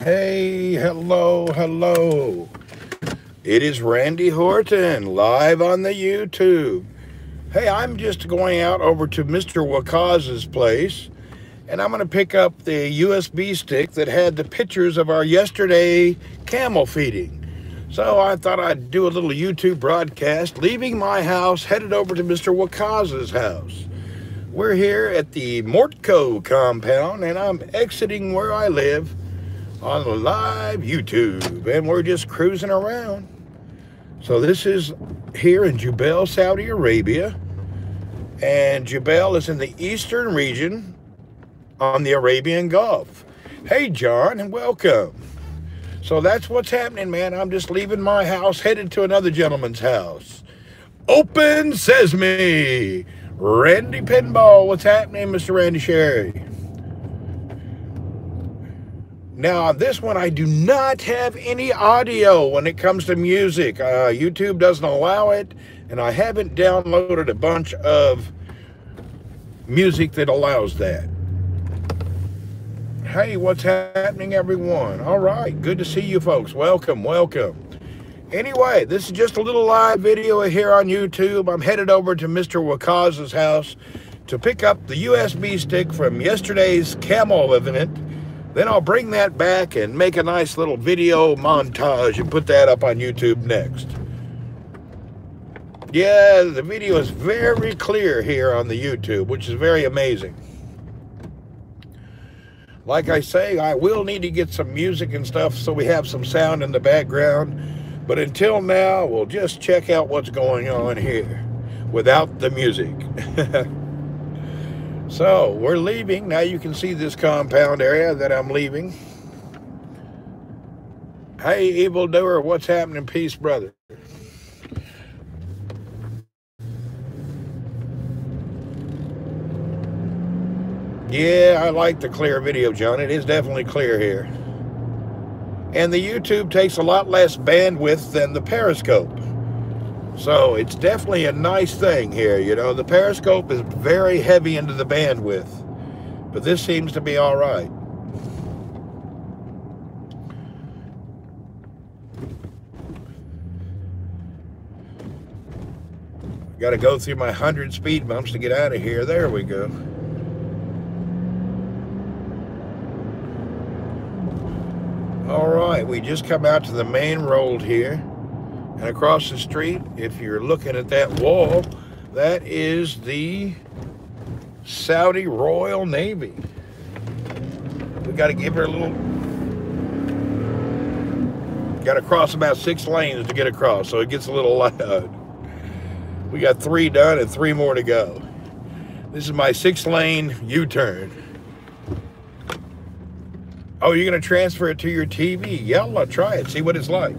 Hey, hello, hello. It is Randy Horton live on the YouTube. Hey, I'm just going out over to Mr. Wakaz's place, and I'm going to pick up the USB stick that had the pictures of our yesterday camel feeding. So I thought I'd do a little YouTube broadcast, leaving my house, headed over to Mr. Wakaz's house. We're here at the Mortco compound, and I'm exiting where I live on the live YouTube, and we're just cruising around. So this is here in Jubail, Saudi Arabia, and Jubail is in the eastern region on the Arabian Gulf. Hey John, and welcome. So that's what's happening, man. I'm just leaving my house, headed to another gentleman's house. Open sesame. Randy Pinball, what's happening, Mr. Randy Sherry? Now, on this one, I do not have any audio when it comes to music. YouTube doesn't allow it, and I haven't downloaded a bunch of music that allows that. Hey, what's happening, everyone? All right, good to see you folks. Welcome, welcome. Anyway, this is just a little live video here on YouTube. I'm headed over to Mr. Wakaz's house to pick up the USB stick from yesterday's camel event. Then I'll bring that back and make a nice little video montage and put that up on YouTube next. Yeah, the video is very clear here on the YouTube, which is very amazing. Like I say, I will need to get some music and stuff so we have some sound in the background. But until now, we'll just check out what's going on here without the music. So, we're leaving. Now you can see this compound area that I'm leaving. Hey, evildoer, what's happening? Peace, brother. Yeah, I like the clear video, John. It is definitely clear here. And the YouTube takes a lot less bandwidth than the Periscope. So it's definitely a nice thing here, you know. The Periscope is very heavy into the bandwidth, but this seems to be all right. Got to go through my 100 speed bumps to get out of here. There we go. All right, we just come out to the main road here. And across the street, if you're looking at that wall, that is the Saudi Royal Navy. We got to give her a little... Got to cross about 6 lanes to get across, so it gets a little loud. We got 3 done and 3 more to go. This is my 6-lane U-turn. Oh, you're going to transfer it to your TV? Yalla, try it. See what it's like.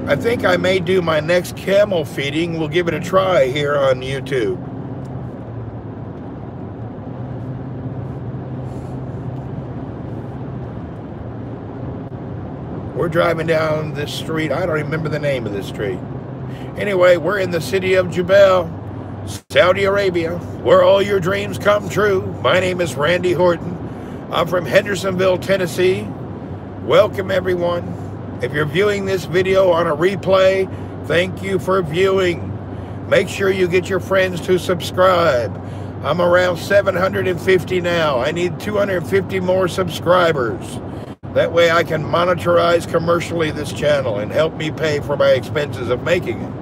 I think I may do my next camel feeding. We'll give it a try here on YouTube. We're driving down this street. I don't remember the name of this street. Anyway, we're in the city of Jubail, Saudi Arabia, where all your dreams come true. My name is Randy Horton. I'm from Hendersonville, Tennessee. Welcome, everyone. If you're viewing this video on a replay, thank you for viewing. Make sure you get your friends to subscribe. I'm around 750 now. I need 250 more subscribers. That way I can monetize commercially this channel and help me pay for my expenses of making it.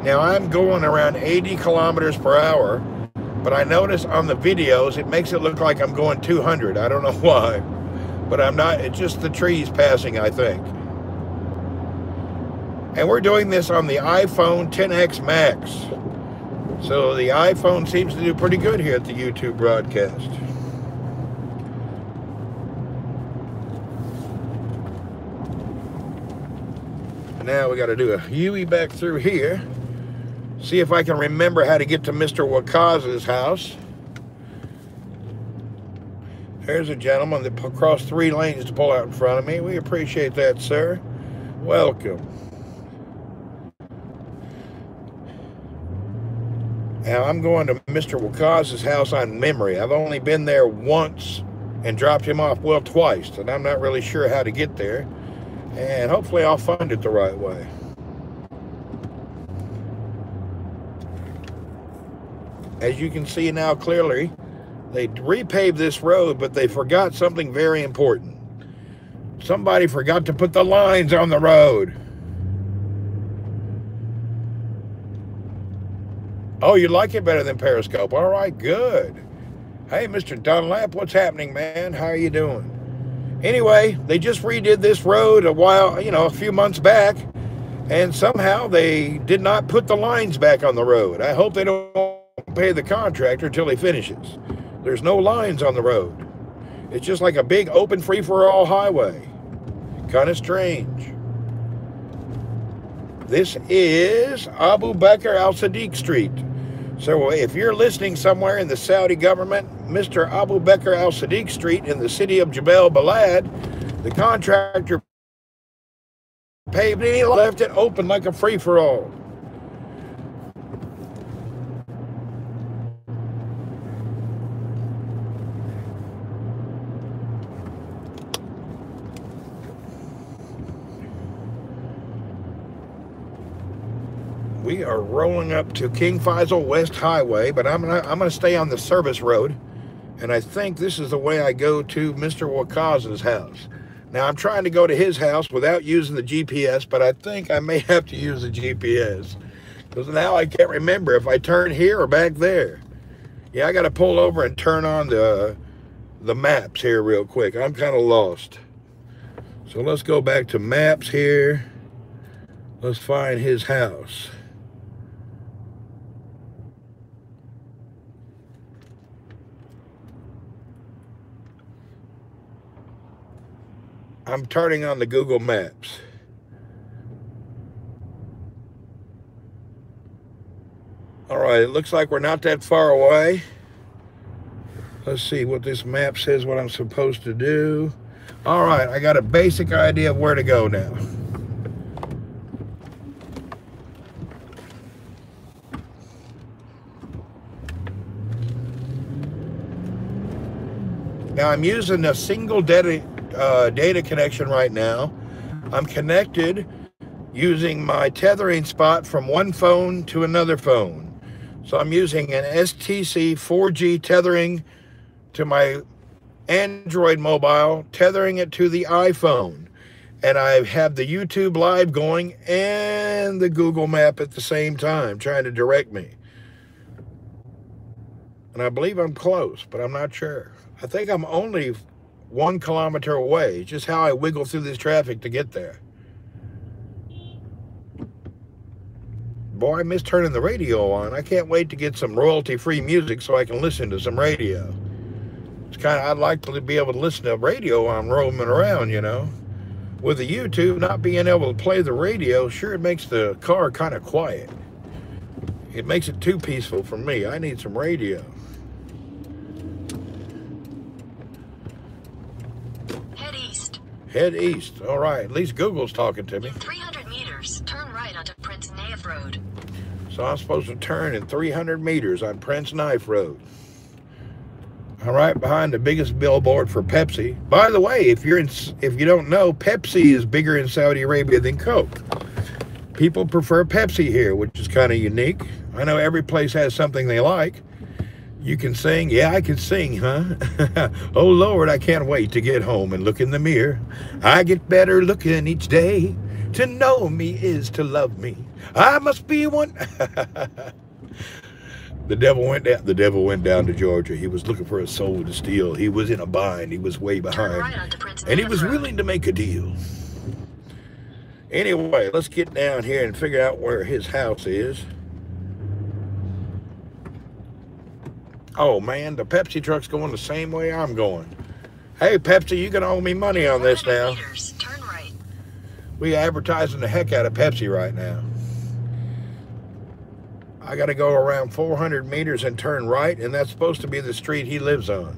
Now I'm going around 80 kilometers per hour, but I notice on the videos it makes it look like I'm going 200. I don't know why. But I'm not, it's just the trees passing, I think. And we're doing this on the iPhone XS Max. So the iPhone seems to do pretty good here at the YouTube broadcast. Now we got to do a U-turn back through here. See if I can remember how to get to Mr. Wakaz's house. There's a gentleman that crossed 3 lanes to pull out in front of me. We appreciate that, sir. Welcome. Now I'm going to Mr. Wakaz's house on memory. I've only been there once and dropped him off, well, twice, and I'm not really sure how to get there. And hopefully I'll find it the right way. As you can see now clearly, they repaved this road, but they forgot something very important. Somebody forgot to put the lines on the road. Oh, you like it better than Periscope. All right, good. Hey, Mr. Dunlap, what's happening, man? How are you doing? Anyway, they just redid this road a few months back, and somehow they did not put the lines back on the road. I hope they don't pay the contractor until he finishes. There's no lines on the road. It's just like a big open free-for-all highway. Kind of strange. This is Abu Bakr al-Sadiq Street. So if you're listening somewhere in the Saudi government, Mr. Abu Bakr al-Sadiq Street in the city of Jebel Balad, the contractor paved it, he left it open like a free-for-all. We are rolling up to King Faisal West Highway, but I'm gonna stay on the service road, and I think this is the way I go to Mr. Wakaz's house. Now I'm trying to go to his house without using the GPS, but I think I may have to use the GPS because now I can't remember if I turn here or back there. Yeah, I got to pull over and turn on the maps here real quick. I'm kind of lost. So let's go back to maps here. Let's find his house. I'm turning on the Google Maps. All right, it looks like we're not that far away. Let's see what this map says, what I'm supposed to do. All right, I got a basic idea of where to go now. Now I'm using a single data connection right now. I'm connected using my tethering spot from one phone to another phone. So I'm using an STC 4G tethering to my Android mobile, tethering it to the iPhone. And I have the YouTube Live going and the Google Map at the same time, trying to direct me. And I believe I'm close, but I'm not sure. I think I'm only 1 kilometer away. Just how I wiggle through this traffic to get there. Boy, I miss turning the radio on. I can't wait to get some royalty-free music so I can listen to some radio. It's kind of, I'd like to be able to listen to radio while I'm roaming around, you know. With the YouTube, not being able to play the radio, sure, it makes the car kind of quiet. It makes it too peaceful for me. I need some radio. Head east. Head east. All right. At least Google's talking to me. In 300 meters, turn right onto Prince Knife Road. So I'm supposed to turn in 300 meters on Prince Knife Road. All right, behind the biggest billboard for Pepsi. By the way, if you don't know, Pepsi is bigger in Saudi Arabia than Coke. People prefer Pepsi here, which is kind of unique. I know every place has something they like. You can sing. Yeah, I can sing, huh? Oh, Lord, I can't wait to get home and look in the mirror. I get better looking each day. To know me is to love me. I must be one. The devil went down to Georgia. He was looking for a soul to steal. He was in a bind. He was way behind. Right, and he was willing to make a deal. Anyway, let's get down here and figure out where his house is. Oh, man, the Pepsi truck's going the same way I'm going. Hey, Pepsi, you can owe me money on this now. Meters, turn right. We advertising the heck out of Pepsi right now. I got to go around 400 meters and turn right, and that's supposed to be the street he lives on.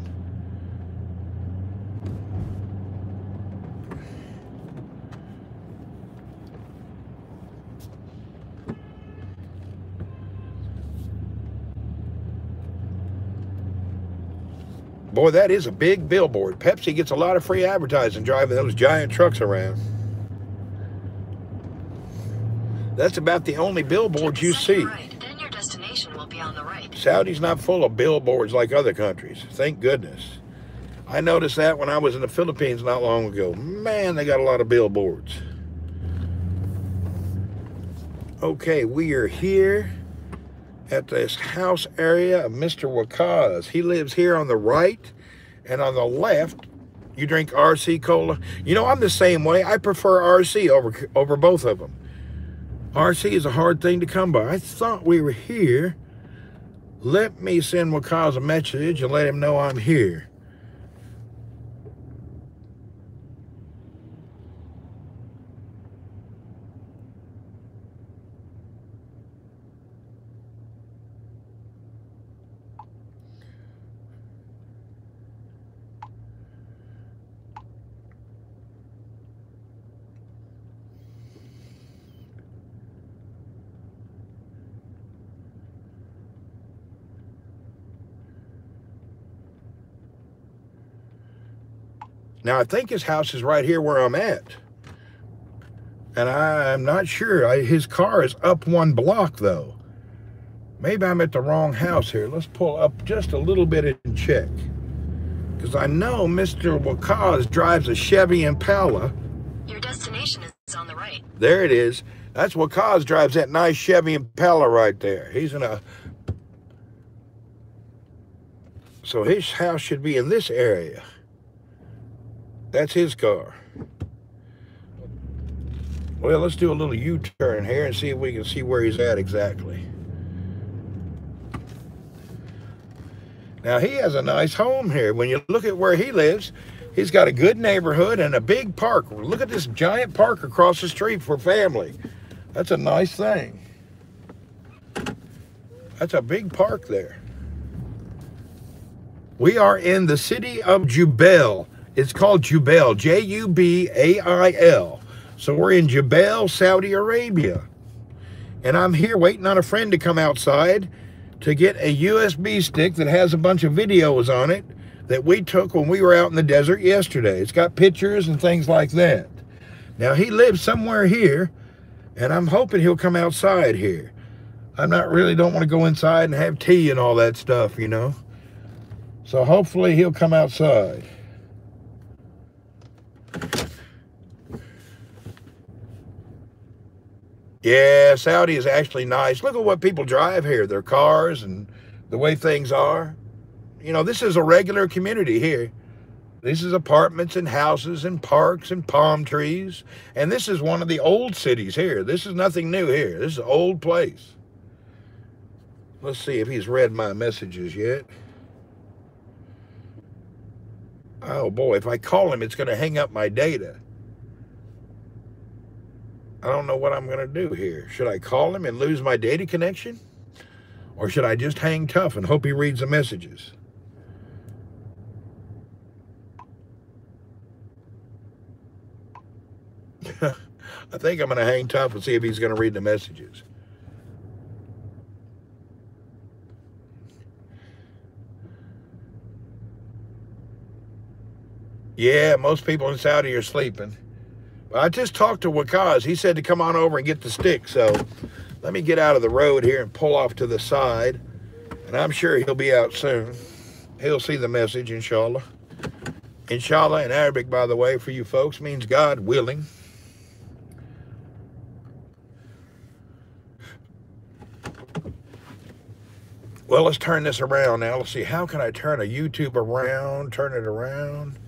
Boy, that is a big billboard. Pepsi gets a lot of free advertising driving those giant trucks around. That's about the only billboards you see. Right. Then your destination will be on the right. Saudi's not full of billboards like other countries. Thank goodness. I noticed that when I was in the Philippines not long ago. Man, they got a lot of billboards. Okay, we are here at this house area of Mr. Wakaz. He lives here on the right, and on the left, you drink RC Cola. You know, I'm the same way. I prefer RC over both of them. RC is a hard thing to come by. I thought we were here. Let me send Wakaz a message and let him know I'm here. Now, I think his house is right here where I'm at. And I'm not sure. His car is up one block, though. Maybe I'm at the wrong house here. Let's pull up just a little bit and check. Because I know Mr. Wakaz drives a Chevy Impala. Your destination is on the right. There it is. That's Wakaz drives that nice Chevy Impala right there. He's in a... So his house should be in this area. That's his car. Well, let's do a little U-turn here and see if we can see where he's at exactly. Now, he has a nice home here. When you look at where he lives, he's got a good neighborhood and a big park. Look at this giant park across the street for family. That's a nice thing. That's a big park there. We are in the city of Jubail. It's called Jubail, J-U-B-A-I-L. So we're in Jubail, Saudi Arabia. And I'm here waiting on a friend to come outside to get a USB stick that has a bunch of videos on it that we took when we were out in the desert yesterday. It's got pictures and things like that. Now, he lives somewhere here, and I'm hoping he'll come outside here. I'm not really don't want to go inside and have tea and all that stuff, you know. So hopefully he'll come outside. Yeah, Saudi is actually nice. Look at what people drive here, their cars and the way things are. You know, this is a regular community here. This is apartments and houses and parks and palm trees. And this is one of the old cities here. This is nothing new here. This is an old place. Let's see if he's read my messages yet. Oh boy, if I call him, it's going to hang up my data. I don't know what I'm going to do here. Should I call him and lose my data connection? Or should I just hang tough and hope he reads the messages? I think I'm going to hang tough and see if he's going to read the messages. Yeah, most people in Saudi are sleeping. I just talked to Wakaz. He said to come on over and get the stick. So let me get out of the road here and pull off to the side. And I'm sure he'll be out soon. He'll see the message, inshallah. Inshallah in Arabic, by the way, for you folks, means God willing. Well, let's turn this around now. Let's see, how can I turn a YouTube around, turn it around?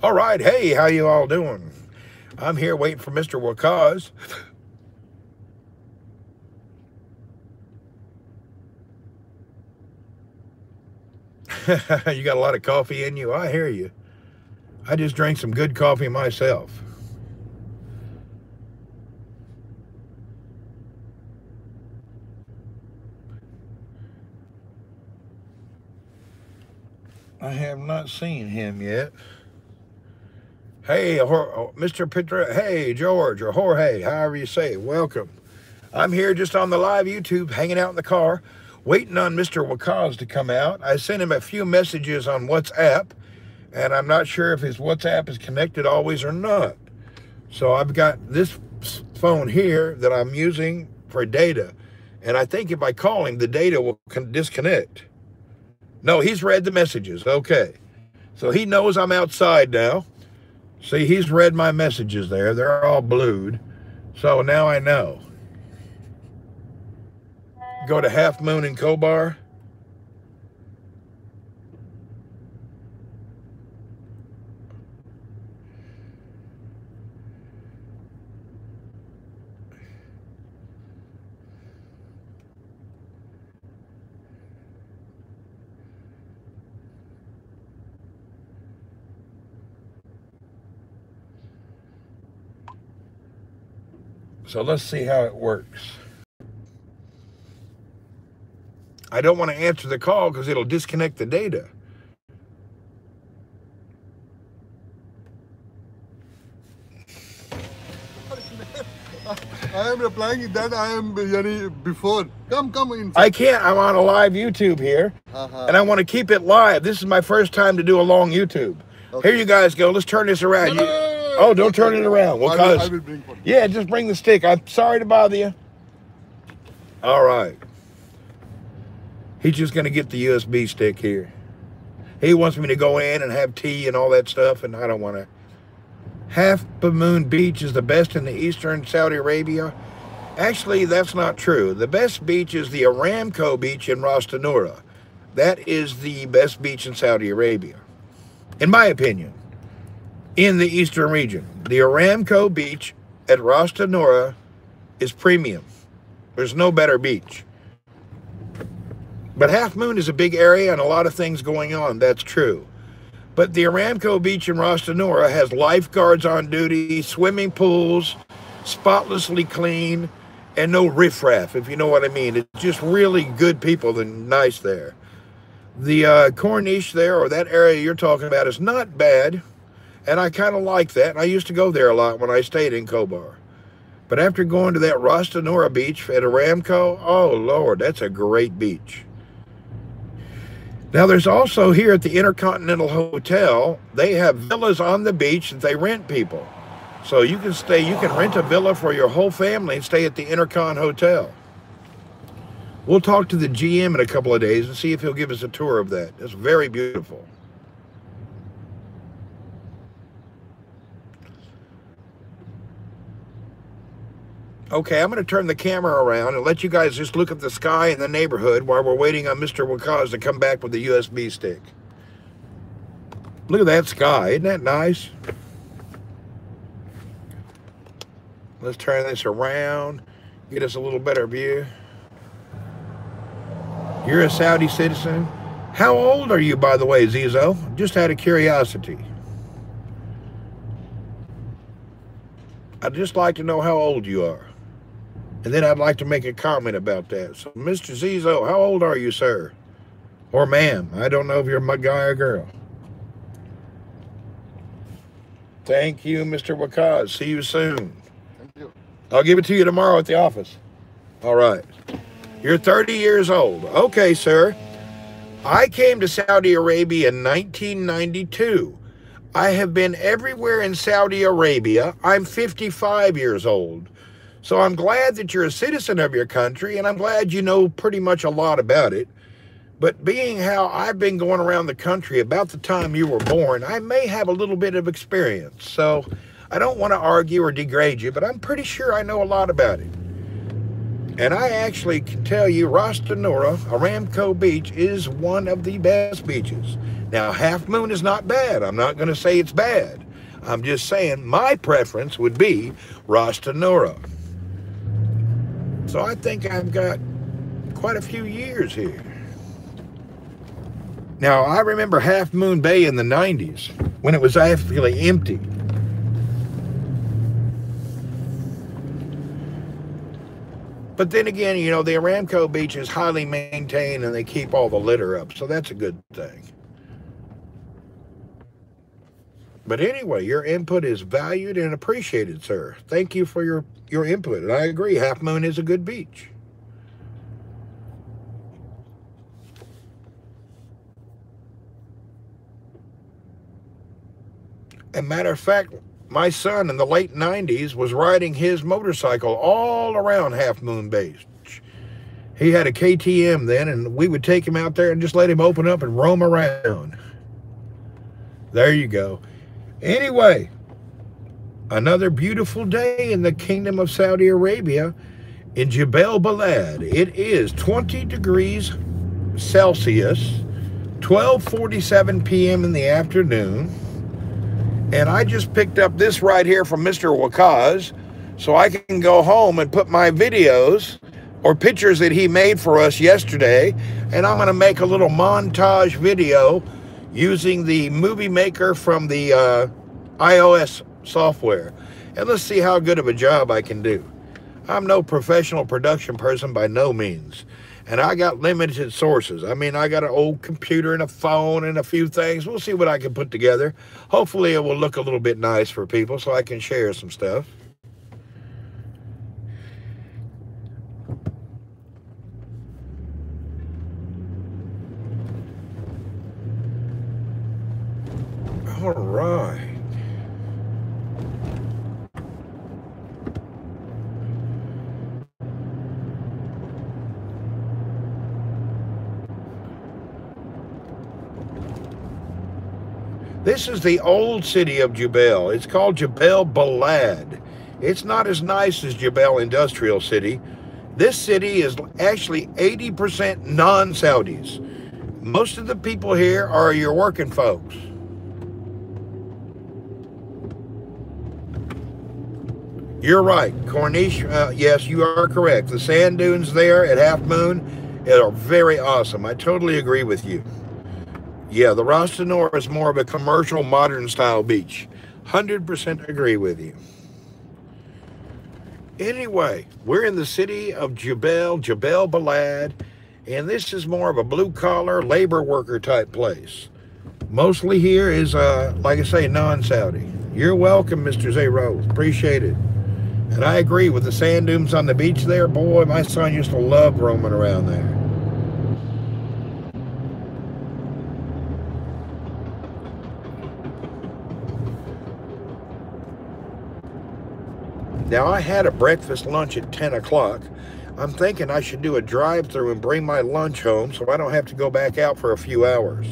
All right, hey, how you all doing? I'm here waiting for Mr. Wakaz. You got a lot of coffee in you. I hear you. I just drank some good coffee myself. I have not seen him yet. Hey, Mr. Petra, hey, George, or Jorge, however you say it, welcome. I'm here just on the live YouTube, hanging out in the car, waiting on Mr. Wakaz to come out. I sent him a few messages on WhatsApp, and I'm not sure if his WhatsApp is connected always or not. So I've got this phone here that I'm using for data, and I think if I call him, the data will disconnect. No, he's read the messages. Okay. So he knows I'm outside now. See, he's read my messages there. They're all blued. So now I know. Go to Half Moon in Khobar. So let's see how it works. I don't want to answer the call because it'll disconnect the data. I am replying that I am before. Come in. I can't. I'm on a live YouTube here, and I want to keep it live. This is my first time to do a long YouTube. Okay. Here you guys go. Let's turn this around. Oh, don't turn it around. Well, I will bring one. Yeah, just bring the stick. I'm sorry to bother you. All right. He's just going to get the USB stick here. He wants me to go in and have tea and all that stuff, and I don't want to. Half Moon Beach is the best in the eastern Saudi Arabia. Actually, that's not true. The best beach is the Aramco beach in Ras Tanura. That is the best beach in Saudi Arabia, in my opinion, in the eastern region. The Aramco beach at Ras Tanura is premium. There's no better beach. But Half Moon is a big area and a lot of things going on. That's true. But the Aramco beach in Ras Tanura has lifeguards on duty, swimming pools, spotlessly clean, and no riffraff, if you know what I mean. It's just really good people and nice there. The Corniche there, or that area you're talking about, is not bad, and I kind of like that. And I used to go there a lot when I stayed in Khobar. But after going to that Ras Tanura beach at Aramco, oh, Lord, that's a great beach. Now, there's also here at the Intercontinental Hotel, they have villas on the beach that they rent people. So you can stay, you can rent a villa for your whole family and stay at the Intercon Hotel. We'll talk to the GM in a couple of days and see if he'll give us a tour of that. It's very beautiful. Okay, I'm going to turn the camera around and let you guys just look at the sky in the neighborhood while we're waiting on Mr. Wakaz to come back with the USB stick. Look at that sky. Isn't that nice? Let's turn this around, get us a little better view. You're a Saudi citizen. How old are you, by the way, Zizo? Just out of curiosity. I'd just like to know how old you are. And then I'd like to make a comment about that. So, Mr. Zizo, how old are you, sir? Or ma'am? I don't know if you're a guy or girl. Thank you, Mr. Wakaz. See you soon. Thank you. I'll give it to you tomorrow at the office. All right. You're 30 years old. Okay, sir. I came to Saudi Arabia in 1992. I have been everywhere in Saudi Arabia. I'm 55 years old. So I'm glad that you're a citizen of your country, and I'm glad you know pretty much a lot about it. But being how I've been going around the country about the time you were born, I may have a little bit of experience. So I don't want to argue or degrade you, but I'm pretty sure I know a lot about it. And I actually can tell you Ras Tanura, Aramco Beach, is one of the best beaches. Now, Half Moon is not bad. I'm not going to say it's bad. I'm just saying my preference would be Ras Tanura. So I think I've got quite a few years here. Now, I remember Half Moon Bay in the 90s when it was actually empty. But then again, you know, the Aramco Beach is highly maintained and they keep all the litter up, so that's a good thing. But anyway, your input is valued and appreciated, sir. Thank you for your input. And I agree, Half Moon is a good beach. As a matter of fact, my son in the late 90s was riding his motorcycle all around Half Moon Base. He had a KTM then, and we would take him out there and just let him open up and roam around. There you go. Anyway, another beautiful day in the Kingdom of Saudi Arabia in Jebel Balad. It is 20 degrees Celsius, 12:47 p.m. in the afternoon. And I just picked up this right here from Mr. Wakaz so I can go home and put my videos or pictures that he made for us yesterday, and I'm going to make a little montage video using the Movie Maker from the iOS software. And let's see how good of a job I can do. I'm no professional production person by no means, and I got limited sources. I mean, I got an old computer and a phone and a few things. We'll see what I can put together. Hopefully it will look a little bit nice for people so I can share some stuff. All right. This is the old city of Jebel. It's called Jebel Balad. It's not as nice as Jebel Industrial City. This city is actually 80% non-Saudis. Most of the people here are your working folks. You're right, Corniche. Yes, you are correct. The sand dunes there at Half Moon are very awesome. I totally agree with you. Yeah, the Ras Tanura is more of a commercial, modern style beach. 100% agree with you. Anyway, we're in the city of Jebel Balad, and this is more of a blue-collar, labor worker type place. Mostly here is, like I say, non-Saudi. You're welcome, Mr. Zero. Appreciate it. And I agree with the sand dunes on the beach there. Boy, my son used to love roaming around there. Now, I had a breakfast lunch at 10 o'clock. I'm thinking I should do a drive-through and bring my lunch home so I don't have to go back out for a few hours.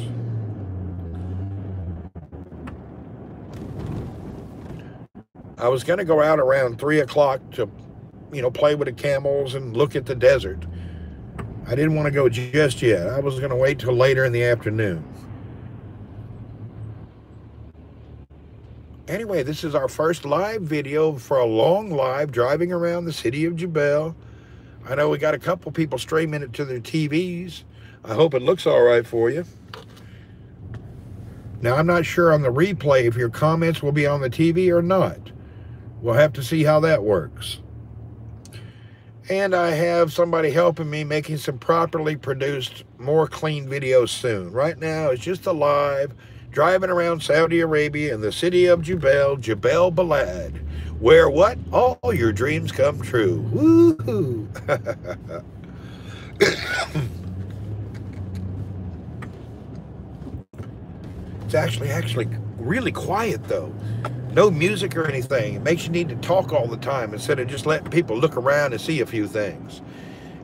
I was going to go out around 3 o'clock to, play with the camels and look at the desert. I didn't want to go just yet. I was going to wait till later in the afternoon. Anyway, this is our first live video for a long live driving around the city of Jebel. I know we got a couple people streaming it to their TVs. I hope it looks all right for you. Now, I'm not sure on the replay if your comments will be on the TV or not. We'll have to see how that works. And I have somebody helping me making some properly produced, more clean videos soon. Right now, it's just a live driving around Saudi Arabia in the city of Jebel Balad, where what? All your dreams come true. Woo-hoo. It's actually really quiet though. No music or anything. It makes you need to talk all the time instead of just letting people look around and see a few things.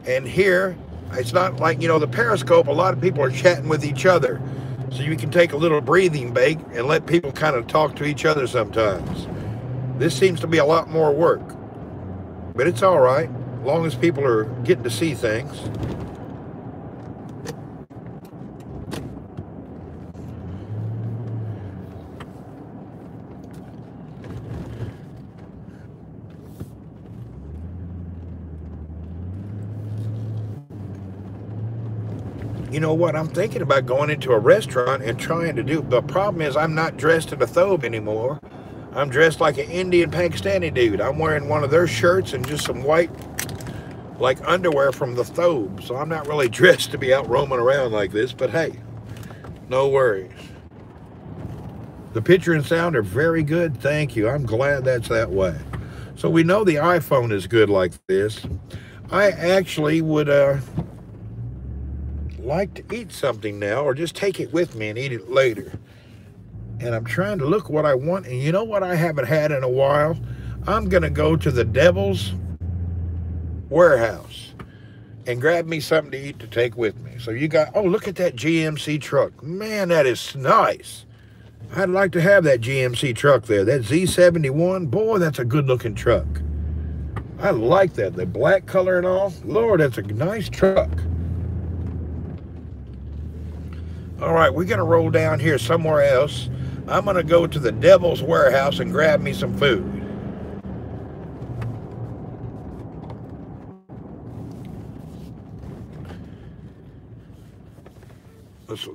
And here, it's not like, the Periscope, a lot of people are chatting with each other. So you can take a little breathing break and let people kind of talk to each other sometimes. This seems to be a lot more work. But it's all right, as long as people are getting to see things. You know what? I'm thinking about going into a restaurant and trying to do. The problem is I'm not dressed in a thobe anymore. I'm dressed like an Indian Pakistani dude. I'm wearing one of their shirts and just some white, like underwear from the thobe. So I'm not really dressed to be out roaming around like this. But hey, no worries. The picture and sound are very good. Thank you. I'm glad that's that way. So we know the iPhone is good like this. I actually would like to eat something now, or just take it with me and eat it later. and I'm trying to look what I want. And you know what I haven't had in a while? I'm going to go to the Devil's Warehouse and grab me something to eat to take with me. So you got, oh, look at that GMC truck. Man, that is nice. I'd like to have that GMC truck there. That Z71, boy, that's a good looking truck. I like that. The black color and all. Lord, that's a nice truck. All right, we're going to roll down here somewhere else. I'm going to go to the Devil's Warehouse and grab me some food.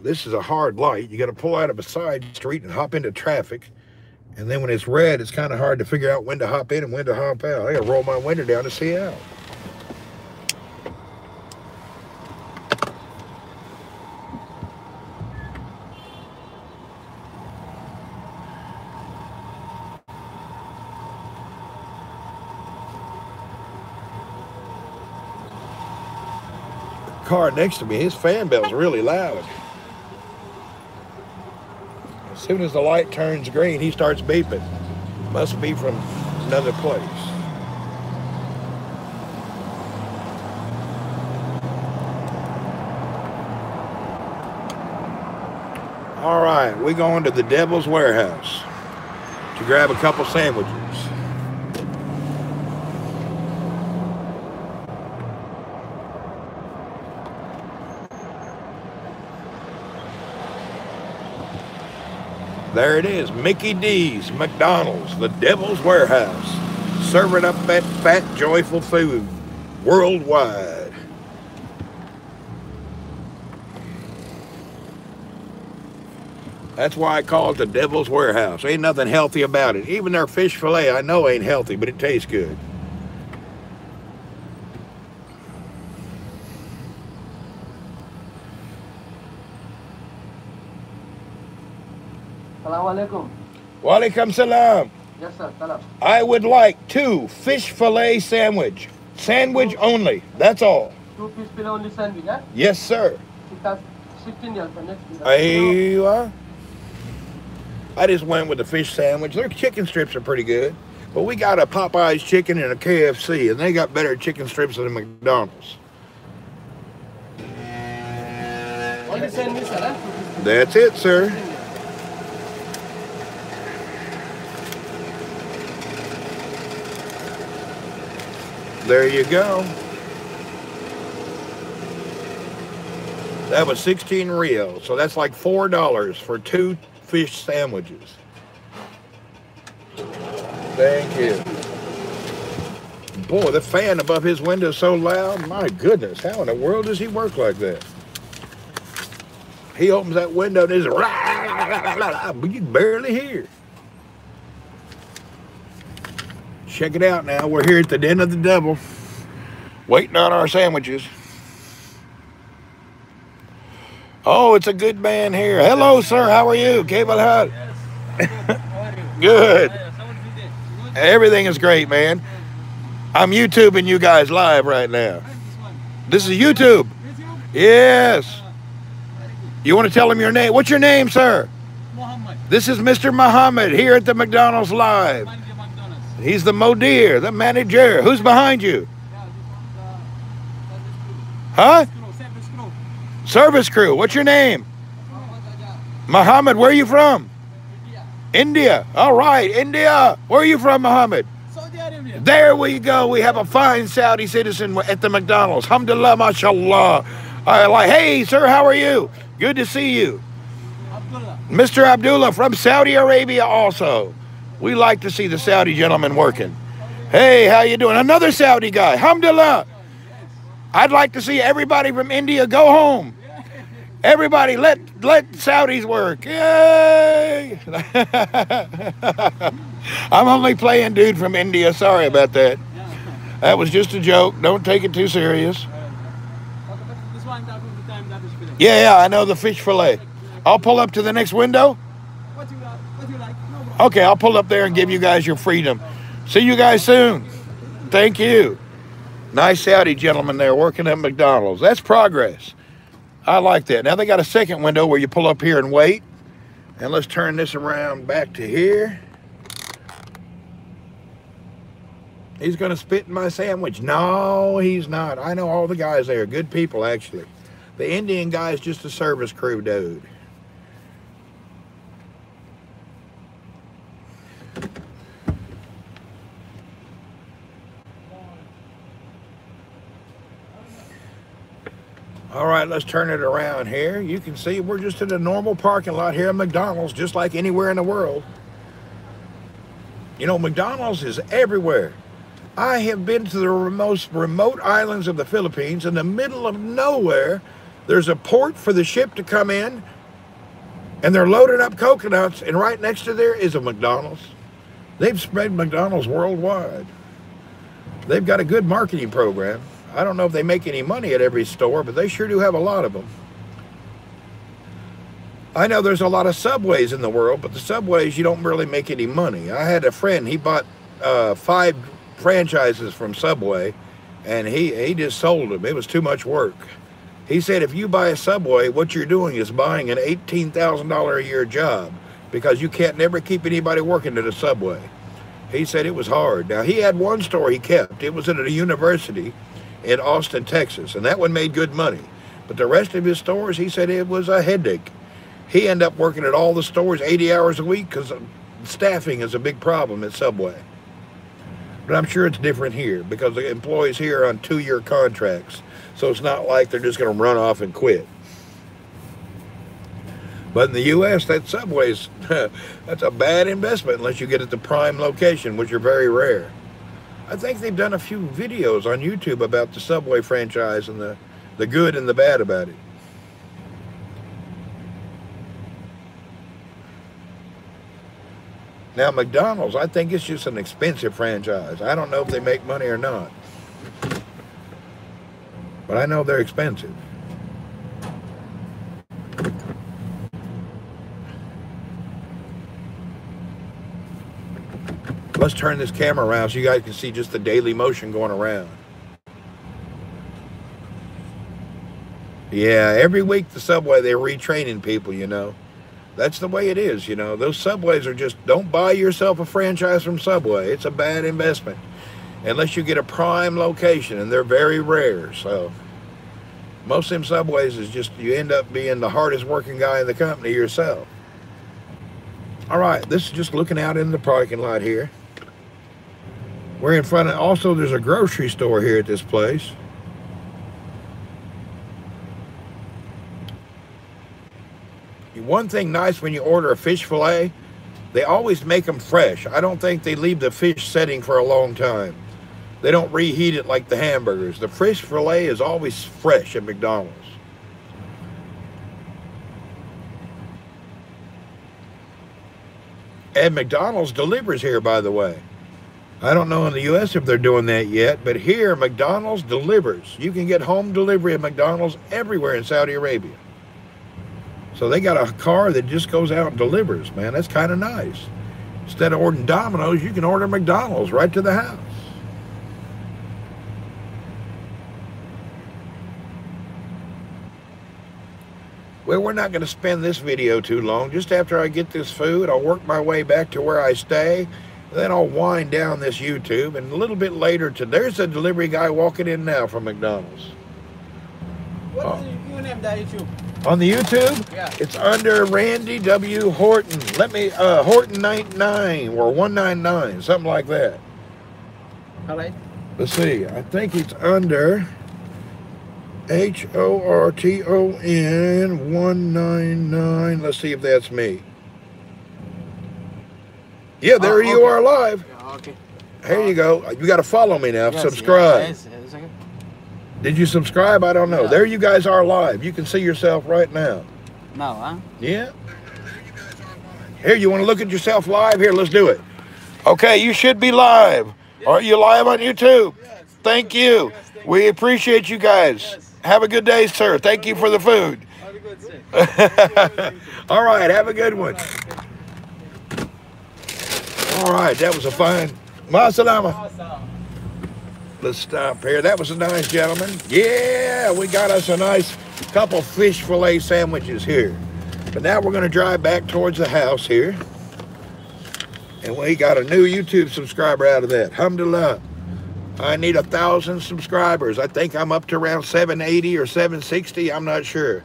This is a hard light. You got to pull out of a side street and hop into traffic. And then when it's red, it's kind of hard to figure out when to hop in and when to hop out. I got to roll my window down to see out. The car next to me, his fan bell's really loud. As soon as the light turns green, he starts beeping. Must be from another place. All right, we're going to the Devil's Warehouse to grab a couple sandwiches. There it is, Mickey D's, McDonald's, the Devil's Warehouse, serving up that fat, joyful food worldwide. That's why I call it the Devil's Warehouse. Ain't nothing healthy about it. Even their fish fillet I know ain't healthy, but it tastes good. Assalamualaikum. Walaikum salam. Yes, sir. Salam. I would like 2 fish fillet sandwich. Sandwich only. That's all. 2 fish fillet only sandwich, eh? Yes, sir. It has 16 years for next week. Aywa. I just went with the fish sandwich. Their chicken strips are pretty good. But we got a Popeye's chicken and a KFC, and they got better chicken strips than McDonald's. Only sandwich, sir, eh? That's it, sir. There you go. That was 16 Rio, so that's like $4 for 2 fish sandwiches. Thank you. Boy, the fan above his window is so loud. My goodness, how in the world does he work like that? He opens that window and it's but you can barely hear. Check it out now. We're here at the Den of the Devil, waiting on our sandwiches. Oh, it's a good man here. Hello, sir. How are you? Cable Hut. Good. Everything is great, man. I'm YouTubing you guys live right now. This is YouTube. Yes. You want to tell him your name? What's your name, sir? Muhammad. This is Mr. Muhammad here at the McDonald's Live. He's the Modir, the manager. Who's behind you? Huh? Service crew. What's your name? Muhammad, where are you from? India. All right, India. Where are you from, Muhammad? Saudi Arabia. There we go. We have a fine Saudi citizen at the McDonald's. Alhamdulillah, mashallah. Hey, sir, how are you? Good to see you. Abdullah. Mr. Abdullah from Saudi Arabia also. We like to see the Saudi gentleman working. Hey, how you doing? Another Saudi guy. Alhamdulillah. I'd like to see everybody from India go home. Everybody, let Saudis work. Yay! I'm only playing dude from India. Sorry about that. That was just a joke. Don't take it too serious. Yeah, I know the fish fillet. I'll pull up to the next window. What you like? No problem. Okay, I'll pull up there and give you guys your freedom. See you guys soon. Thank you. Nice Saudi gentleman there working at McDonald's. That's progress. I like that. Now they got a second window where you pull up here and wait. And let's turn this around back to here. He's going to spit in my sandwich. No, he's not. I know all the guys there. Good people, actually. The Indian guy's just a service crew dude. All right, let's turn it around here. You can see we're just in a normal parking lot here at McDonald's, just like anywhere in the world. You know, McDonald's is everywhere. I have been to the most remote islands of the Philippines. In the middle of nowhere, there's a port for the ship to come in, and they're loading up coconuts, and right next to there is a McDonald's. They've spread McDonald's worldwide. They've got a good marketing program. I don't know if they make any money at every store, but they sure do have a lot of them. I know there's a lot of Subways in the world, but the Subways, you don't really make any money. I had a friend, he bought 5 franchises from Subway, and he just sold them. It was too much work. He said if you buy a Subway, what you're doing is buying an $18,000 a year job, because you can't never keep anybody working at a Subway. He said it was hard. Now, he had one store he kept. It was at a university in Austin, Texas, and that one made good money. But the rest of his stores, he said it was a headache. He ended up working at all the stores 80 hours a week because staffing is a big problem at Subway. But I'm sure it's different here because the employees here are on 2-year contracts. So it's not like they're just going to run off and quit. But in the U.S., that Subway's, that's a bad investment unless you get at the prime location, which are very rare. I think they've done a few videos on YouTube about the Subway franchise and the good and the bad about it. Now, McDonald's, I think it's just an expensive franchise. I don't know if they make money or not. But I know they're expensive. Let's turn this camera around so you guys can see just the daily motion going around. Yeah, every week the Subway, they're retraining people, you know. That's the way it is, you know. Those Subways are just, don't buy yourself a franchise from Subway. It's a bad investment. Unless you get a prime location, and they're very rare. So most of them Subways is just, you end up being the hardest working guy in the company yourself. All right, this is just looking out in the parking lot here. We're in front of, also there's a grocery store here at this place. One thing nice when you order a fish fillet, they always make them fresh. I don't think they leave the fish setting for a long time. They don't reheat it like the hamburgers. The fish fillet is always fresh at McDonald's. And McDonald's delivers here, by the way. I don't know in the U.S. if they're doing that yet, but here McDonald's delivers. You can get home delivery at McDonald's everywhere in Saudi Arabia. So they got a car that just goes out and delivers, man. That's kind of nice. Instead of ordering Domino's, you can order McDonald's right to the house. Well, we're not going to spend this video too long. Just after I get this food, I'll work my way back to where I stay. Then I'll wind down this YouTube. And a little bit later, there's a delivery guy walking in now from McDonald's. What is your name, the YouTube? On the YouTube? Yeah. It's under Randy W. Horton. Let me, Horton 99 or 199, something like that. All right. Let's see. I think it's under HORTON 199. Let's see if that's me. Yeah, there you are live. Yeah, okay. Here you go. You got to follow me now. Yes, Subscribe. Yes, yes, okay. Did you subscribe? I don't know. Yeah. There you guys are live. You can see yourself right now. Now, huh? Yeah. Here, you want to look at yourself live? Here, let's do it. Okay, you should be live. Are you live on YouTube? Yes. Thank you. Yes, thank We appreciate you guys. Yes. Have a good day, sir. Thank you for the food. Very good, sir. All right, have a good one. All right, that was a fine. Ma salama. Awesome. Let's stop here. That was a nice gentleman. Yeah, we got us a nice couple fish fillet sandwiches here. But now we're going to drive back towards the house here. And we got a new YouTube subscriber out of that. Alhamdulillah. I need 1,000 subscribers. I think I'm up to around 780 or 760. I'm not sure.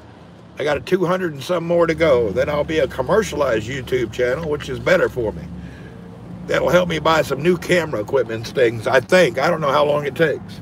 I got a 200 and some more to go. Then I'll be a commercialized YouTube channel, which is better for me. That'll help me buy some new camera equipment and things, I think. I don't know how long it takes.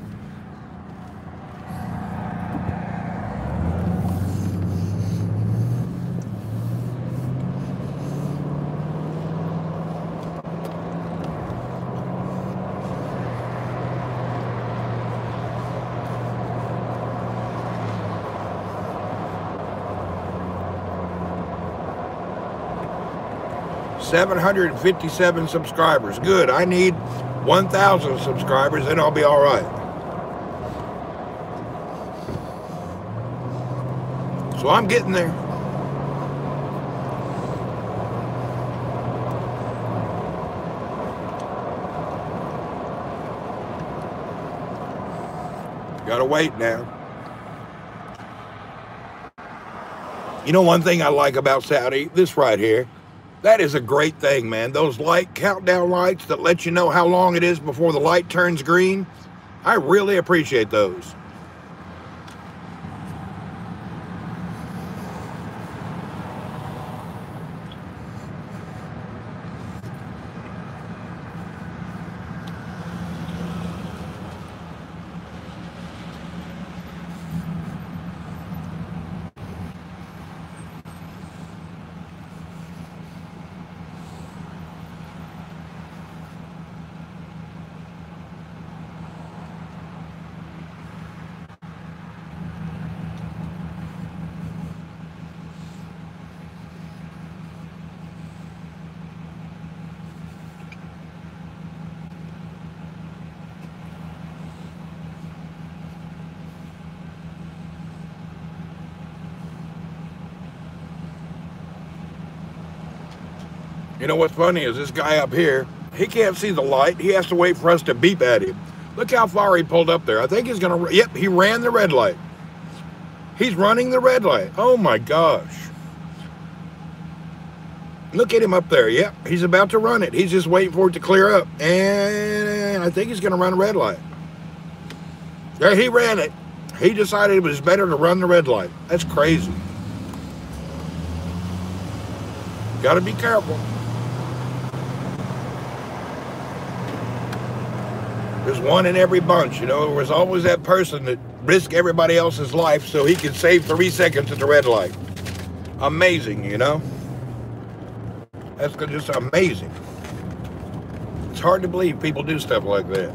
$757 subscribers. Good. I need 1,000 subscribers, then I'll be all right. So I'm getting there. Gotta wait now. You know one thing I like about Saudi? This right here. That is a great thing, man. Those light countdown lights that let you know how long it is before the light turns green. I really appreciate those. You know what's funny is this guy up here, he can't see the light. He has to wait for us to beep at him. Look how far he pulled up there. I think he's going to, yep, he ran the red light. He's running the red light. Oh my gosh. Look at him up there. Yep, he's about to run it. He's just waiting for it to clear up. And I think he's going to run a red light. There, he ran it. He decided it was better to run the red light. That's crazy. Got to be careful. There's one in every bunch, you know. There's always that person that risked everybody else's life so he could save 3 seconds at the red light. Amazing, you know. That's just amazing. It's hard to believe people do stuff like that.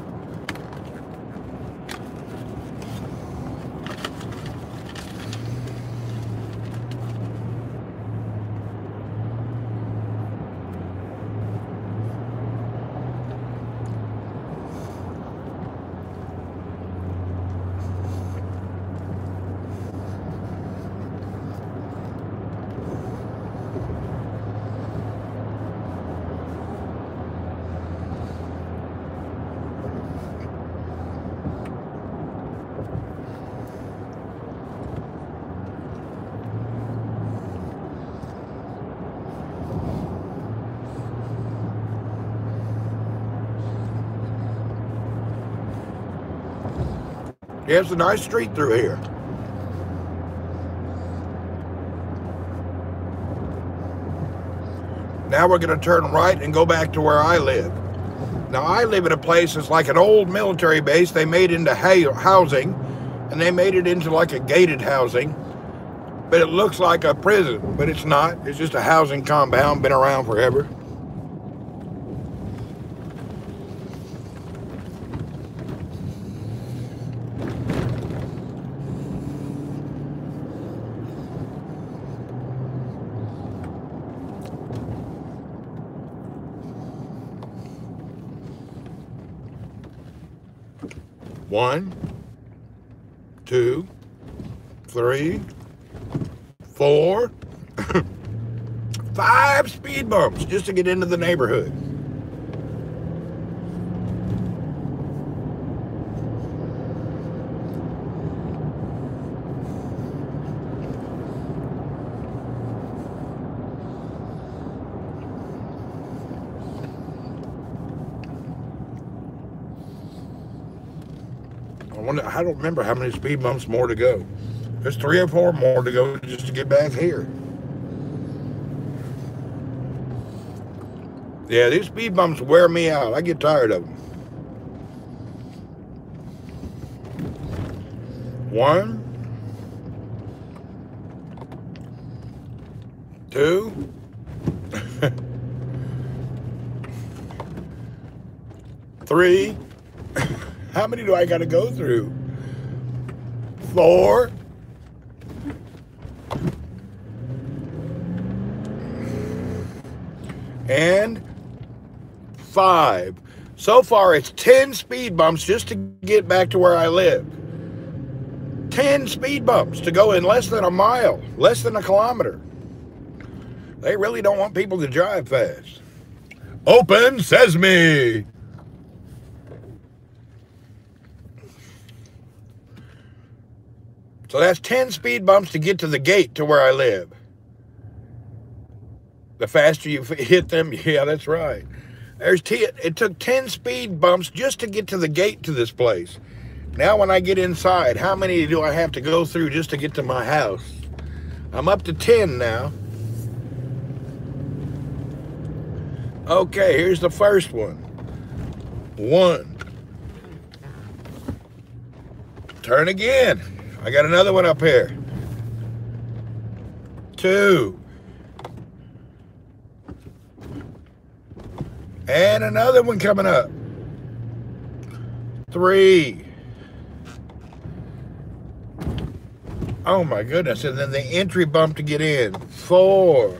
Yeah, it's a nice street through here. Now we're going to turn right and go back to where I live. Now I live in a place that's like an old military base. They made into housing, and they made it into like a gated housing. But it looks like a prison, but it's not. It's just a housing compound, been around forever. One, 2, 3, 4, 5 speed bumps just to get into the neighborhood. I don't remember how many speed bumps more to go. There's 3 or 4 more to go just to get back here. Yeah, these speed bumps wear me out. I get tired of them. 1, 2, 3. How many do I got to go through? 4. And 5. So far, it's 10 speed bumps just to get back to where I live. 10 speed bumps to go in less than a mile, less than a kilometer. They really don't want people to drive fast. Open sesame. So that's 10 speed bumps to get to the gate to where I live. The faster you hit them, yeah, that's right. It took 10 speed bumps just to get to the gate to this place. Now when I get inside, how many do I have to go through just to get to my house? I'm up to 10 now. Okay, here's the first one. 1. Turn again. I got another one up here. 2. And another one coming up. 3. Oh my goodness. And then the entry bump to get in. 4.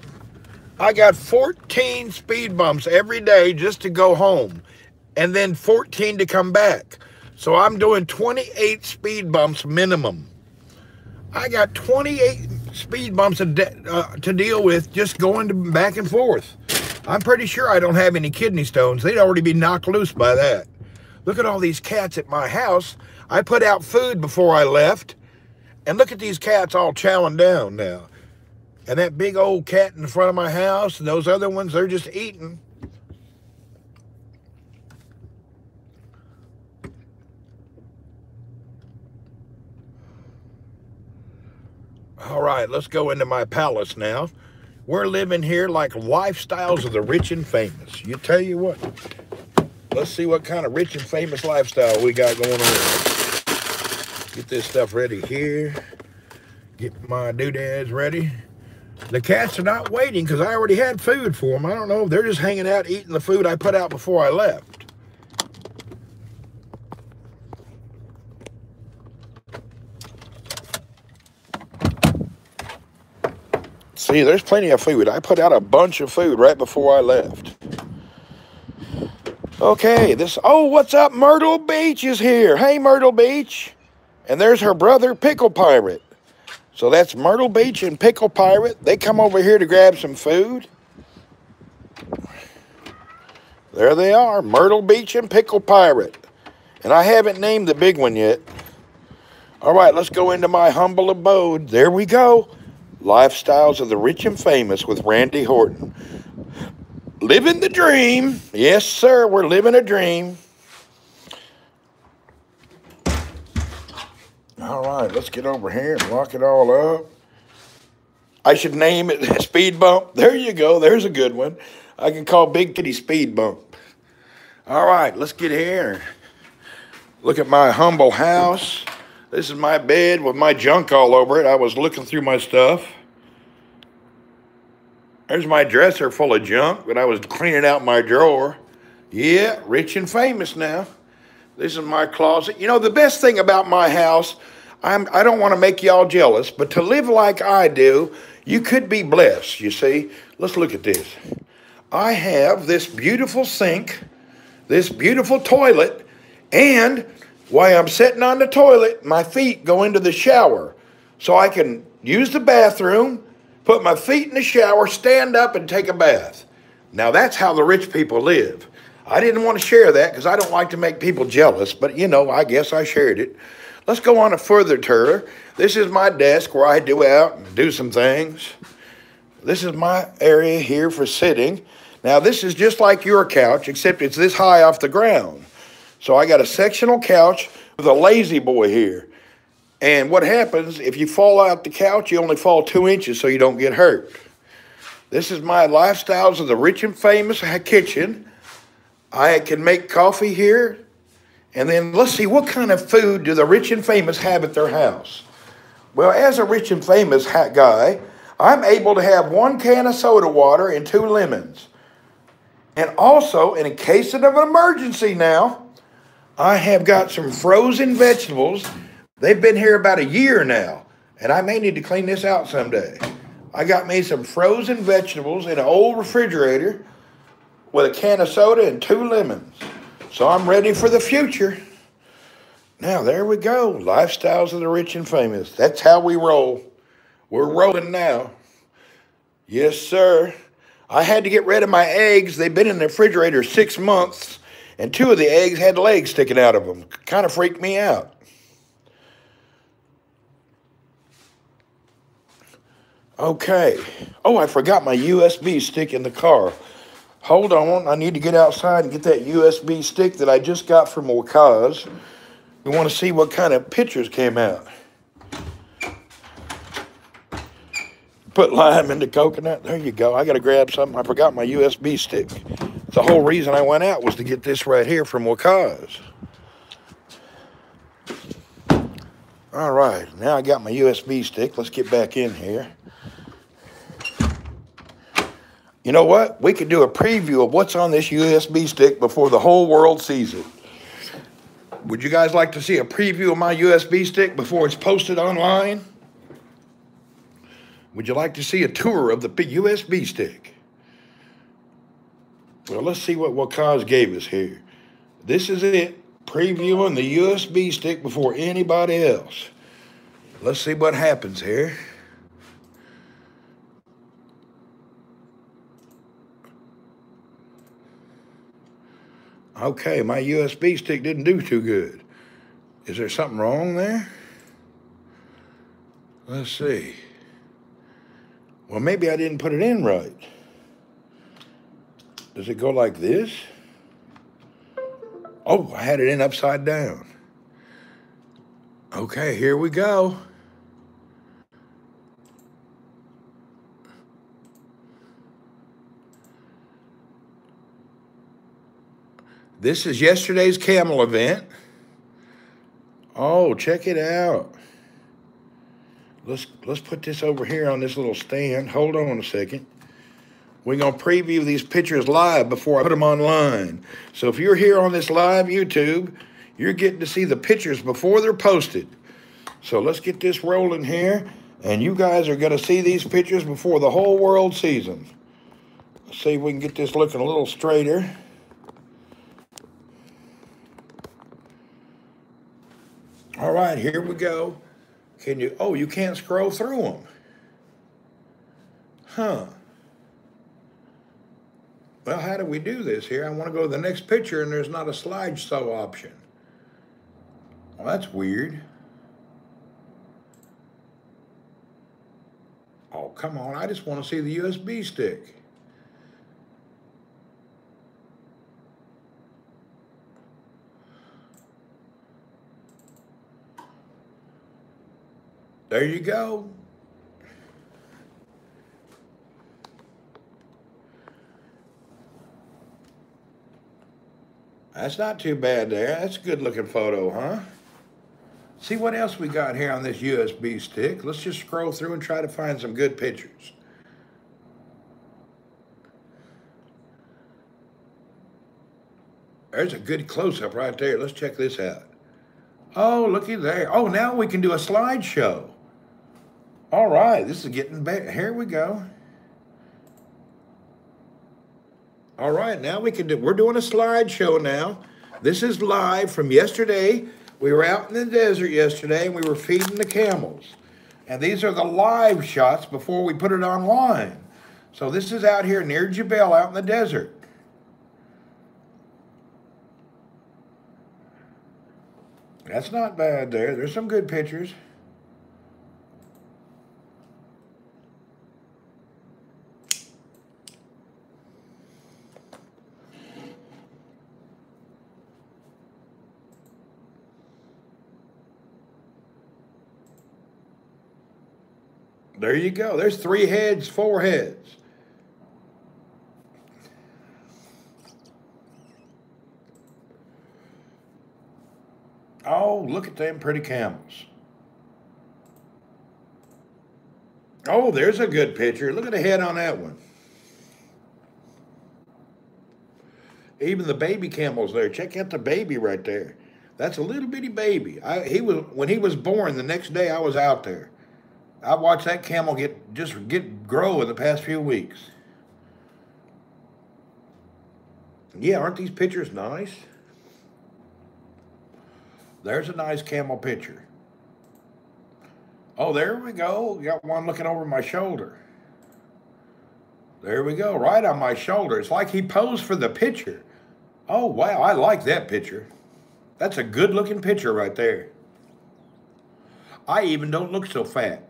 I got 14 speed bumps every day just to go home. And then 14 to come back. So I'm doing 28 speed bumps minimum. I got 28 speed bumps to deal with just going back and forth. I'm pretty sure I don't have any kidney stones. They'd already be knocked loose by that. Look at all these cats at my house. I put out food before I left. And look at these cats all chowing down now. And that big old cat in front of my house, and those other ones, they're just eating. All right, let's go into my palace now. We're living here like lifestyles of the rich and famous. You tell you what. Let's see what kind of rich and famous lifestyle we got going on. Get this stuff ready here. Get my doodads ready. The cats are not waiting because I already had food for them. I don't know. They're just hanging out eating the food I put out before I left. See, there's plenty of food. I put out a bunch of food right before I left. Okay, oh, what's up? Myrtle Beach is here. Hey, Myrtle Beach. And there's her brother, Pickle Pirate. So that's Myrtle Beach and Pickle Pirate. They come over here to grab some food. There they are, Myrtle Beach and Pickle Pirate. And I haven't named the big one yet. All right, let's go into my humble abode. There we go. Lifestyles of the Rich and Famous with Randy Horton. Living the dream. Yes, sir, we're living a dream. All right, let's get over here and lock it all up. I should name it Speed Bump. There you go. There's a good one. I can call Big Kitty Speed Bump. All right, let's get here. Look at my humble house. This is my bed with my junk all over it. I was looking through my stuff. There's my dresser full of junk, but I was cleaning out my drawer. Yeah, rich and famous now. This is my closet. You know, the best thing about my house, I don't want to make y'all jealous, but to live like I do, you could be blessed, you see. Let's look at this. I have this beautiful sink, this beautiful toilet, and while I'm sitting on the toilet, my feet go into the shower. So I can use the bathroom, put my feet in the shower, stand up, and take a bath. Now, that's how the rich people live. I didn't want to share that because I don't like to make people jealous, but, you know, I guess I shared it. Let's go on a further tour. This is my desk where I do some things. This is my area here for sitting. Now, this is just like your couch, except it's this high off the ground. So I got a sectional couch The lazy boy here. And what happens, if you fall out the couch, you only fall 2 inches so you don't get hurt. This is my Lifestyles of the Rich and Famous kitchen. I can make coffee here. And then let's see, what kind of food do the rich and famous have at their house? Well, as a rich and famous guy, I'm able to have 1 can of soda water and 2 lemons. And also, in case of an emergency now, I have got some frozen vegetables. They've been here about a year now, and I may need to clean this out someday. I got me some frozen vegetables in an old refrigerator with a can of soda and 2 lemons. So I'm ready for the future. Now, there we go. Lifestyles of the Rich and Famous. That's how we roll. We're rolling now. Yes, sir. I had to get rid of my eggs. They've been in the refrigerator 6 months, and 2 of the eggs had legs sticking out of them. Kind of freaked me out. Okay. Oh, I forgot my USB stick in the car. Hold on. I need to get outside and get that USB stick that I just got from Wakaz. We want to see what kind of pictures came out. Put lime into coconut. There you go. I got to grab something. I forgot my USB stick. The whole reason I went out was to get this right here from Wakaz. All right. Now I got my USB stick. Let's get back in here. You know what? We could do a preview of what's on this USB stick before the whole world sees it. Would you guys like to see a preview of my USB stick before it's posted online? Would you like to see a tour of the USB stick? Well, let's see what Wakaz gave us here. This is it, previewing the USB stick before anybody else. Let's see what happens here. Okay, my USB stick didn't do too good. Is there something wrong there? Let's see. Well, maybe I didn't put it in right. Does it go like this? Oh, I had it in upside down. Okay, here we go. This is yesterday's camel event. Oh, check it out. Let's put this over here on this little stand. Hold on a second. We're going to preview these pictures live before I put them online. So if you're here on this live YouTube, you're getting to see the pictures before they're posted. So let's get this rolling here, and you guys are going to see these pictures before the whole world sees them. Let's see if we can get this looking a little straighter. All right, here we go. Can you, oh, you can't scroll through them. Huh. Well, how do we do this here? I want to go to the next picture, and there's not a slideshow option. Well, that's weird. Oh, come on. I just want to see the USB stick. There you go. That's not too bad there. That's a good looking photo, huh? See what else we got here on this USB stick. Let's just scroll through and try to find some good pictures. There's a good close-up right there. Let's check this out. Oh, looky there. Oh, now we can do a slideshow. All right, this is getting better. Here we go. All right, now we can do, we're doing a slideshow now. This is live from yesterday. We were out in the desert yesterday, and we were feeding the camels. And these are the live shots before we put it online. So this is out here near Jebel, out in the desert. That's not bad there. There's some good pictures. There you go. There's 3 heads, 4 heads. Oh, look at them pretty camels. Oh, there's a good picture. Look at the head on that one. Even the baby camel's there. Check out the baby right there. That's a little bitty baby. When he was born, the next day I was out there. I watched that camel grow in the past few weeks. Yeah, aren't these pictures nice? There's a nice camel picture. Oh, there we go. Got one looking over my shoulder. There we go, right on my shoulder. It's like he posed for the picture. Oh, wow, I like that picture. That's a good-looking picture right there. I even don't look so fat.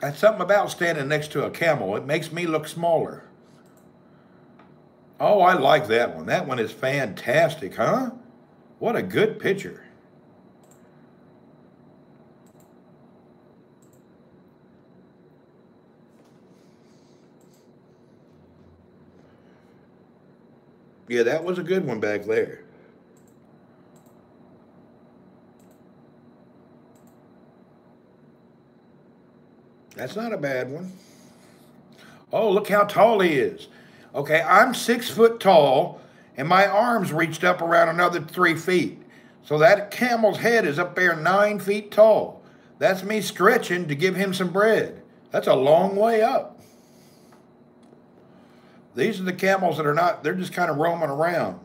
That's something about standing next to a camel. It makes me look smaller. Oh, I like that one. That one is fantastic, huh? What a good picture. Yeah, that was a good one back there. That's not a bad one. Oh, look how tall he is. Okay, I'm 6 foot tall, and my arms reached up around another 3 feet. So that camel's head is up there 9 feet tall. That's me stretching to give him some bread. That's a long way up. These are the camels that are not, they're just kind of roaming around.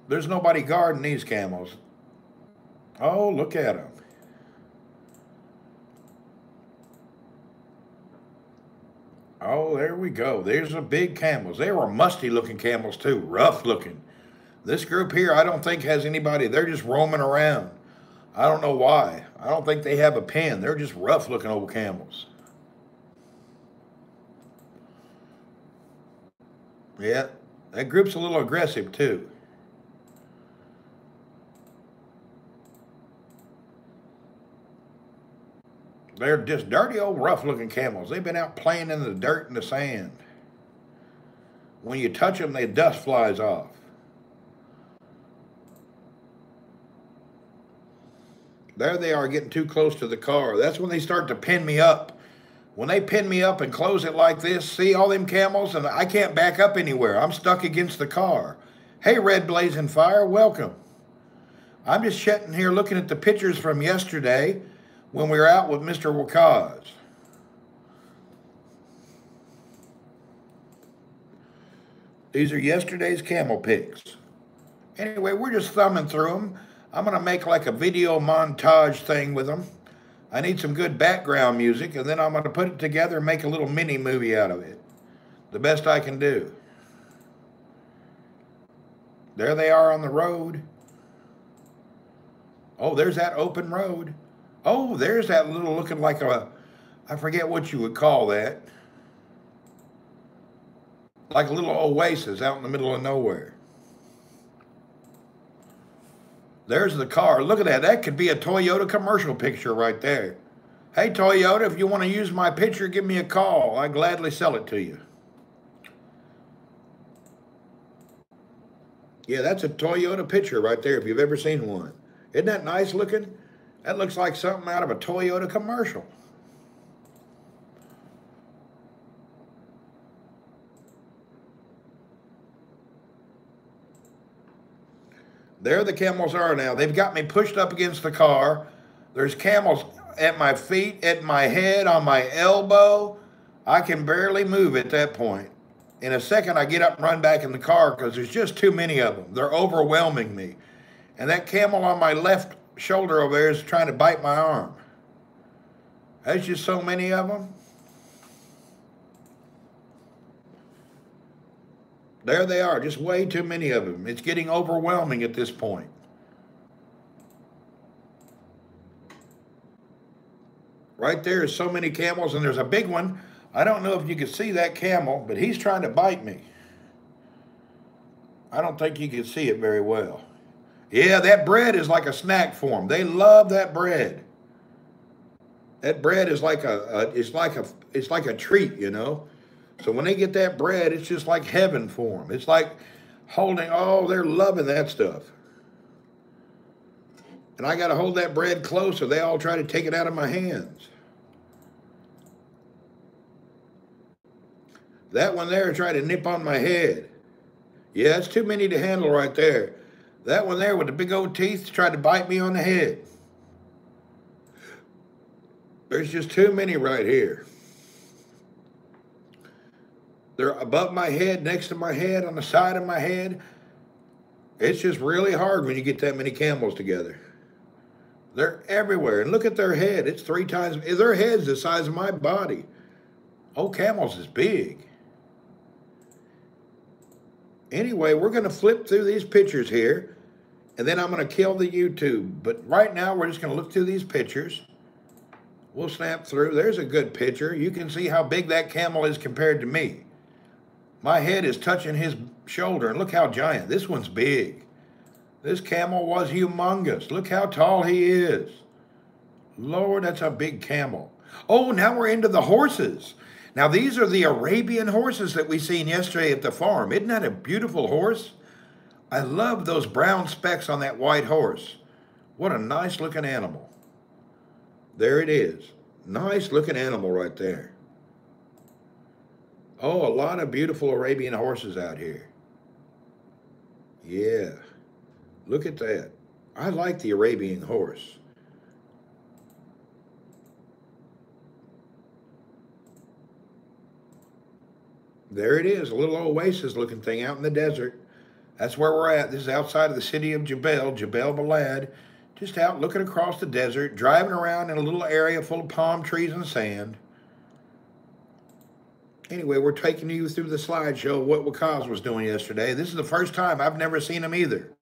There's nobody guarding these camels. Oh, look at them. Oh, there we go. There's the big camels. They were musty looking camels too, rough looking. This group here, I don't think has anybody. They're just roaming around. I don't know why. I don't think they have a pen. They're just rough looking old camels. Yeah, that group's a little aggressive too. They're just dirty old rough looking camels. They've been out playing in the dirt and the sand. When you touch them, the dust flies off. There they are getting too close to the car. That's when they start to pin me up. When they pin me up and close it like this, see all them camels, and I can't back up anywhere. I'm stuck against the car. Hey, Red Blazing Fire, welcome. I'm just sitting here looking at the pictures from yesterday when we were out with Mr. Wakaz. These are yesterday's camel pics. Anyway, we're just thumbing through them. I'm going to make like a video montage thing with them. I need some good background music, and then I'm going to put it together and make a little mini movie out of it. The best I can do. There they are on the road. Oh, there's that open road. Oh, there's that little looking like a, I forget what you would call that. Like a little oasis out in the middle of nowhere. There's the car. Look at that. That could be a Toyota commercial picture right there. Hey, Toyota, if you want to use my picture, give me a call. I'd gladly sell it to you. Yeah, that's a Toyota picture right there if you've ever seen one. Isn't that nice looking? That looks like something out of a Toyota commercial. There the camels are now. They've got me pushed up against the car. There's camels at my feet, at my head, on my elbow. I can barely move at that point. In a second, I get up and run back in the car because there's just too many of them. They're overwhelming me. And that camel on my left shoulder over there is trying to bite my arm. There's just so many of them. There they are, just way too many of them. It's getting overwhelming at this point. Right there is so many camels, and there's a big one. I don't know if you can see that camel, but he's trying to bite me. I don't think you can see it very well. Yeah, that bread is like a snack for them. They love that bread. That bread is like it's like a treat, you know. So when they get that bread, it's just like heaven for them. It's like holding, oh, they're loving that stuff. And I got to hold that bread close or they all try to take it out of my hands. That one there tried to nip on my head. Yeah, it's too many to handle right there. That one there with the big old teeth tried to bite me on the head. There's just too many right here. They're above my head, next to my head, on the side of my head. It's just really hard when you get that many camels together. They're everywhere. And look at their head. It's 3 times, their head's the size of my body. Oh, camels is big. Anyway, we're going to flip through these pictures here, and then I'm going to kill the YouTube. But right now, we're just going to look through these pictures. We'll snap through. There's a good picture. You can see how big that camel is compared to me. My head is touching his shoulder, and look how giant. This one's big. This camel was humongous. Look how tall he is. Lord, that's a big camel. Oh, now we're into the horses. Now, these are the Arabian horses that we seen yesterday at the farm. Isn't that a beautiful horse? I love those brown specks on that white horse. What a nice looking animal. There it is. Nice looking animal right there. Oh, a lot of beautiful Arabian horses out here. Yeah. Look at that. I like the Arabian horse. There it is, a little oasis looking thing out in the desert. That's where we're at. This is outside of the city of Jebel Balad. Just out looking across the desert, driving around in a little area full of palm trees and sand. Anyway, we're taking you through the slideshow of what Waqas was doing yesterday. This is the first time. I've never seen him either.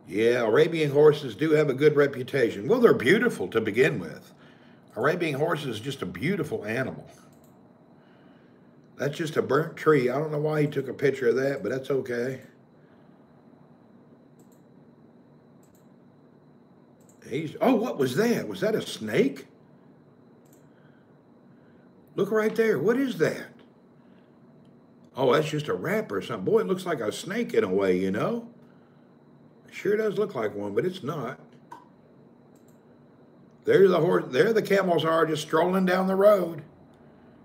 Yeah, Arabian horses do have a good reputation. Well, they're beautiful to begin with. Arabian horse is just a beautiful animal. That's just a burnt tree. I don't know why he took a picture of that, but that's okay. Oh, what was that? Was that a snake? Look right there. What is that? Oh, that's just a wrapper or something. Boy, it looks like a snake in a way, you know? It sure does look like one, but it's not. There's the horse. There the camels are just strolling down the road.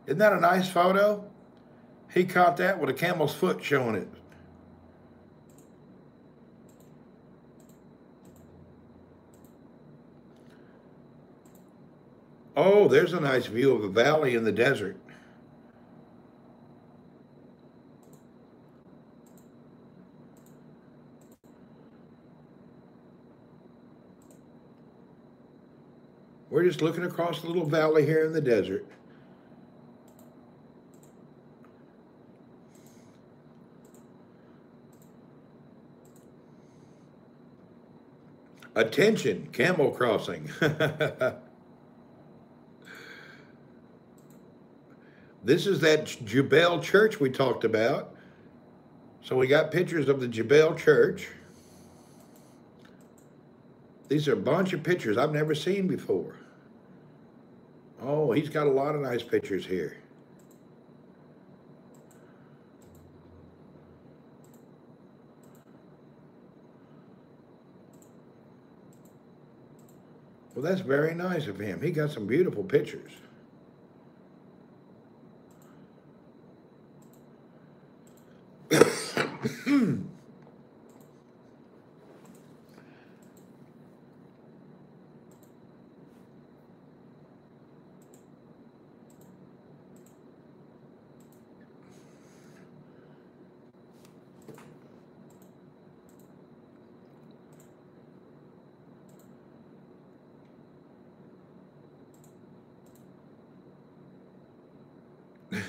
Isn't that a nice photo? He caught that with a camel's foot showing it. Oh, there's a nice view of a valley in the desert. We're just looking across the little valley here in the desert. Attention, camel crossing. This is that Jebel church we talked about. So we got pictures of the Jebel church. These are a bunch of pictures I've never seen before. Oh, he's got a lot of nice pictures here. Well, that's very nice of him. He got some beautiful pictures.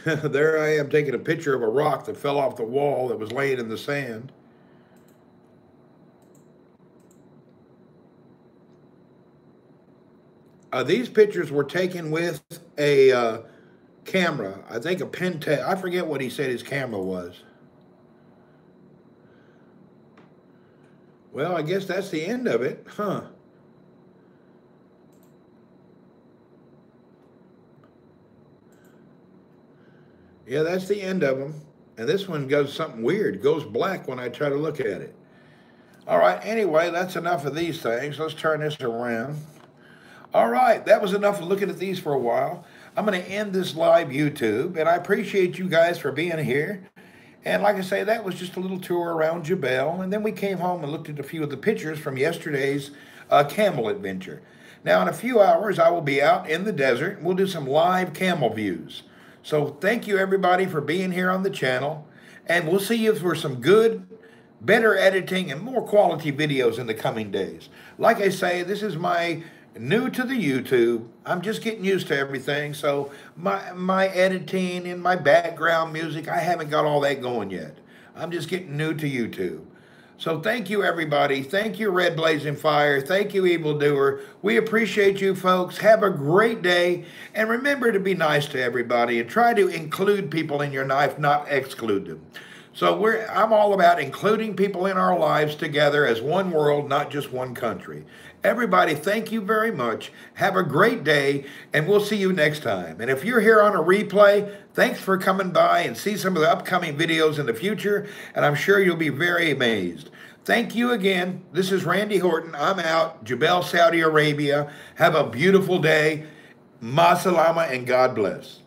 There I am taking a picture of a rock that fell off the wall that was laying in the sand. These pictures were taken with a camera. I think a Pentax. I forget what he said his camera was. Well, I guess that's the end of it, huh? Yeah, that's the end of them. And this one goes something weird. It goes black when I try to look at it. All right, anyway, that's enough of these things. Let's turn this around. All right, that was enough of looking at these for a while. I'm going to end this live YouTube, and I appreciate you guys for being here. And like I say, that was just a little tour around Jebel, and then we came home and looked at a few of the pictures from yesterday's camel adventure. Now, in a few hours, I will be out in the desert. We'll do some live camel views. So thank you, everybody, for being here on the channel, and we'll see you for some good, better editing and more quality videos in the coming days. Like I say, this is my new to the YouTube. I'm just getting used to everything, so my editing and my background music, I haven't got all that going yet. I'm just getting new to YouTube. So thank you, everybody. Thank you, Red Blazing Fire. Thank you, Evildoer. We appreciate you, folks. Have a great day, and remember to be nice to everybody and try to include people in your life, not exclude them. So I'm all about including people in our lives together as one world, not just one country. Everybody, thank you very much. Have a great day, and we'll see you next time. And if you're here on a replay, thanks for coming by and see some of the upcoming videos in the future, and I'm sure you'll be very amazed. Thank you again. This is Randy Horton. I'm out, Jebel, Saudi Arabia. Have a beautiful day. Ma salama, and God bless.